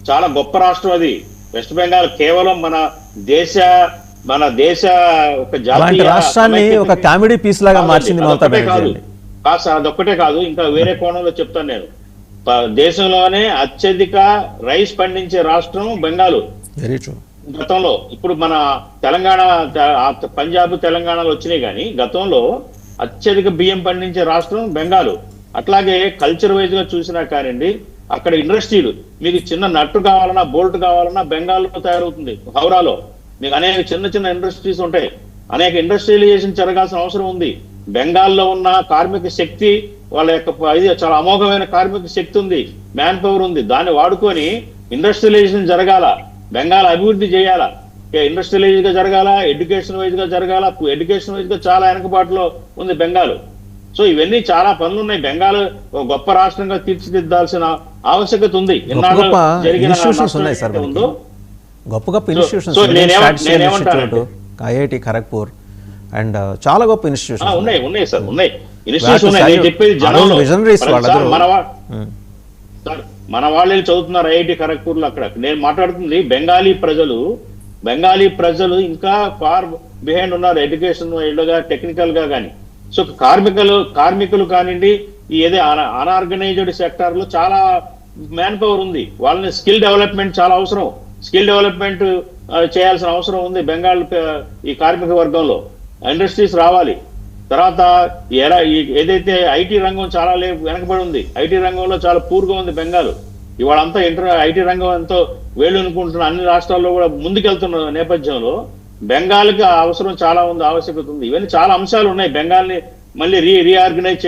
చాలా గొప్ప రాష్ట్రం అది. వెస్ట్ బెంగాల్ కేవలం దేశ మన దేశ ఒక జాతీయ రాష్ట్రాన్ని ఒక కామెడీ పీస్ లాగా మార్చింది మమతా కాదు బెనర్జీ. సార్, అదొక్కటే కాదు, ఇంకా వేరే కోణంలో చెప్తాను నేను. దేశంలోనే అత్యధిక రైస్ పండించే రాష్ట్రం బెంగాల్ వెరీ ట్రూ. గతంలో. ఇప్పుడు మన తెలంగాణ, పంజాబ్ తెలంగాణలో వచ్చినాయి, కానీ గతంలో అత్యధిక బియ్యం పండించే రాష్ట్రం బెంగాల్. అట్లాగే కల్చర్ వైజ్ గా చూసినా కానివ్వండి, అక్కడ ఇండస్ట్రీలు, మీకు చిన్న నట్టు కావాలన్నా బోల్ట్ కావాలన్నా బెంగాల్లో తయారవుతుంది. హౌరాలో మీకు అనేక చిన్న చిన్న ఇండస్ట్రీస్ ఉంటాయి. అనేక ఇండస్ట్రియలైజేషన్ జరగాల్సిన అవసరం ఉంది. బెంగాల్లో ఉన్న కార్మిక శక్తి, వాళ్ళ యొక్క ఇది చాలా అమోఘమైన కార్మిక శక్తి ఉంది, మ్యాన్ పవర్ ఉంది. దాన్ని వాడుకొని ఇండస్ట్రియలైజేషన్ జరగాల, బెంగాల్ అభివృద్ధి చేయాలా, ఇండస్ట్రియలైజ్ గా జరగాల, ఎడ్యుకేషన్ వైజ్ గా జరగాల. ఎడ్యుకేషన్ వైజ్ గా చాలా వెనకబాటులో ఉంది బెంగాల్. సో ఇవన్నీ చాలా పనులు ఉన్నాయి. బెంగాల్ ఒక గొప్ప రాష్ట్రంగా తీర్చిదిద్దాల్సిన ఆవశ్యకత ఉంది. గొప్ప గొప్ప ఇన్స్టిట్యూషన్స్, ఐఐటి ఖరగ్పూర్ అండ్ చాలా గొప్ప ఇన్స్టిట్యూషన్స్ ఉన్నాయి సార్, ఉన్నాయి ఇన్స్టిట్యూషన్స్ ఉన్నాయి. నేను చెప్పేది జనంలో మన వాళ్ళు చదువుతున్నారు ఐఐటి ఖరగ్పూర్ లో. అక్కడ నేను మాట్లాడుతుంది బెంగాలీ ప్రజలు ఇంకా ఫార్ బిహైండ్ ఉన్నారు ఎడ్యుకేషన్ గా, టెక్నికల్ గా కానీ. సో కార్మికులు కానివ్వండి, ఈ ఏదే అన్ఆర్గనైజ్డ్ సెక్టార్ లో చాలా మ్యాన్ పవర్ ఉంది. వాళ్ళని స్కిల్ డెవలప్మెంట్ చాలా అవసరం. స్కిల్ డెవలప్మెంట్ చేయాల్సిన అవసరం ఉంది బెంగాల్ ఈ కార్మిక వర్గంలో. ఇండస్ట్రీస్ రావాలి. తర్వాత ఏదైతే ఐటీ రంగం చాలా వెనకబడి ఉంది, ఐటీ రంగంలో చాలా పూర్గా ఉంది బెంగాల్. ఇవాళ అంతా ఐటీ రంగం ఎంతో వేళ్ళనుకుంటున్న అన్ని రాష్ట్రాల్లో కూడా ముందుకెళ్తున్న నేపథ్యంలో బెంగాల్కి అవసరం చాలా ఉంది, ఆవశ్యకత ఉంది. ఇవన్నీ చాలా అంశాలు ఉన్నాయి. బెంగాల్ని మళ్ళీ రీఆర్గనైజ్